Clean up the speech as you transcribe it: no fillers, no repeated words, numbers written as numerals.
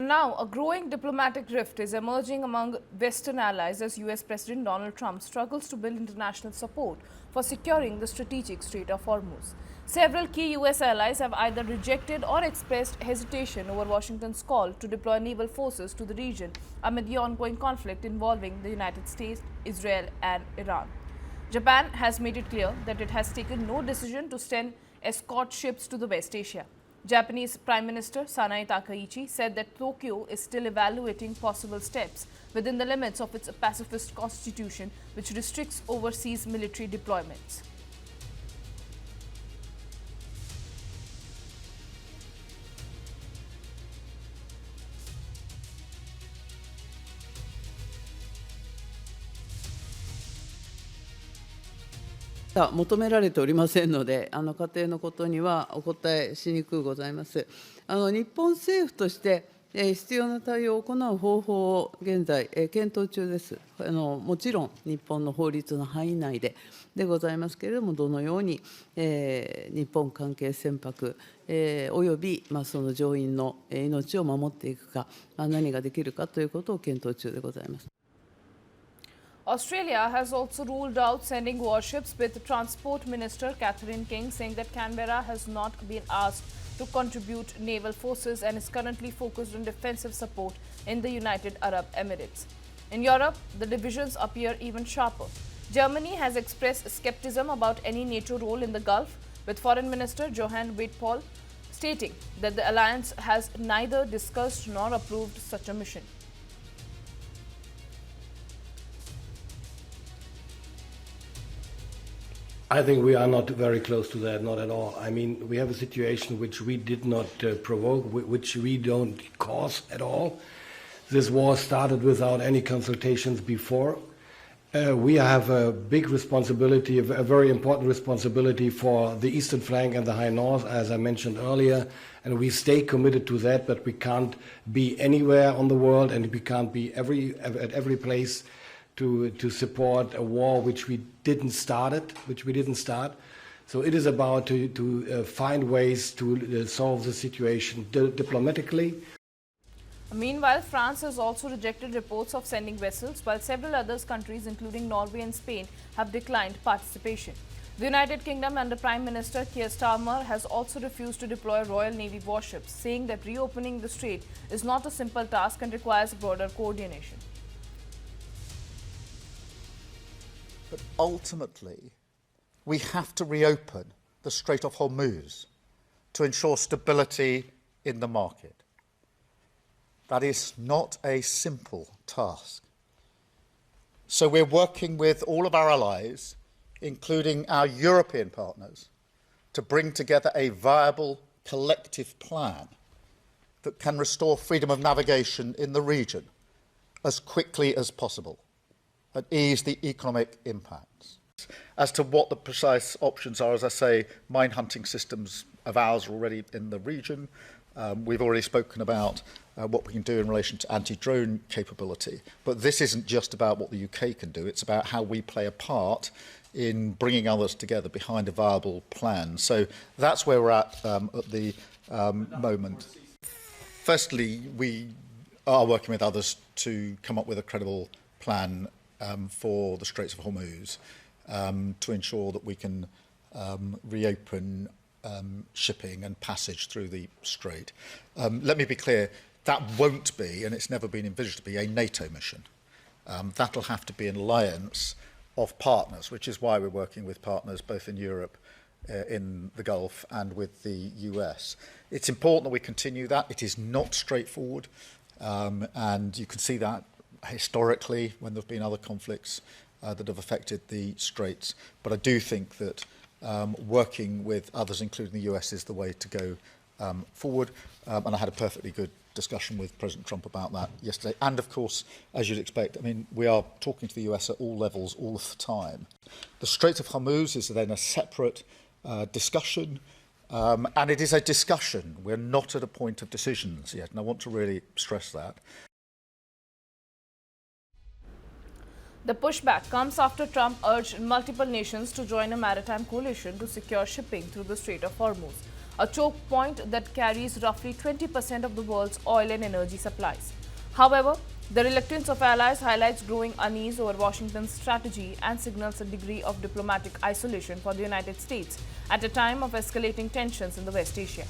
now, a growing diplomatic rift is emerging among Western allies as US President Donald Trump struggles to build international support for securing the strategic Strait of Hormuz. Several key US allies have either rejected or expressed hesitation over Washington's call to deploy naval forces to the region amid the ongoing conflict involving the United States, Israel, and Iran. Japan has made it clear that it has taken no decision to send escort ships to the West Asia. Japanese Prime Minister Sanae Takaichi said that Tokyo is still evaluating possible steps within the limits of its pacifist constitution, which restricts overseas military deployments.求められておりませんので、仮定のことにはお答えしにくうございます。日本政府として必要な対応を行う方法を現在検討中です。もちろん日本の法律の範囲内でございますけれども、どのように日本関係船舶およびその乗員の命を守っていくか、何ができるかということを検討中でございます。Australia has also ruled out sending warships, with Transport Minister Catherine King saying that Canberra has not been asked to contribute naval forces and is currently focused on defensive support in the United Arab Emirates. In Europe, the divisions appear even sharper. Germany has expressed skepticism about any NATO role in the Gulf, with Foreign Minister Johann Wadephal stating that the alliance has neither discussed nor approved such a mission. I think we are not very close to that, not at all. I mean, we have a situation which we did not provoke, which we don't cause at all. This war started without any consultations before. We have a big responsibility, a very important responsibility for the eastern flank and the high north, as I mentioned earlier, and we stay committed to that, but we can't be anywhere on the world, and we can't be at every place to support a war which we didn't start. So it is about to find ways to solve the situation diplomatically. Meanwhile, France has also rejected reports of sending vessels, while several other countries, including Norway and Spain, have declined participation. The United Kingdom under Prime Minister Keir Starmer has also refused to deploy Royal Navy warships, saying that reopening the strait is not a simple task and requires broader coordination. But ultimately, we have to reopen the Strait of Hormuz to ensure stability in the market. That is not a simple task. So we're working with all of our allies, including our European partners, to bring together a viable collective plan that can restore freedom of navigation in the region as quickly as possible and ease the economic impacts. As to what the precise options are, as I say, mine hunting systems of ours are already in the region. We've already spoken about what we can do in relation to anti-drone capability. But this isn't just about what the UK can do, it's about how we play a part in bringing others together behind a viable plan. So that's where we're at the moment. Firstly, we are working with others to come up with a credible plan for the Straits of Hormuz to ensure that we can reopen shipping and passage through the strait. Let me be clear, that won't be, and it's never been envisaged to be, a NATO mission. That'll have to be an alliance of partners, which is why we're working with partners both in Europe, in the Gulf, and with the US. It's important that we continue that. It is not straightforward, and you can see that historically when there have been other conflicts that have affected the straits. But I do think that working with others, including the US, is the way to go forward. And I had a perfectly good discussion with President Trump about that yesterday. And of course, as you'd expect, I mean, we are talking to the US at all levels all the time. The Strait of Hormuz is then a separate discussion. And it is a discussion. We're not at a point of decisions yet. And I want to really stress that. The pushback comes after Trump urged multiple nations to join a maritime coalition to secure shipping through the Strait of Hormuz. a choke point that carries roughly 20% of the world's oil and energy supplies. However, the reluctance of allies highlights growing unease over Washington's strategy and signals a degree of diplomatic isolation for the United States at a time of escalating tensions in the West Asia.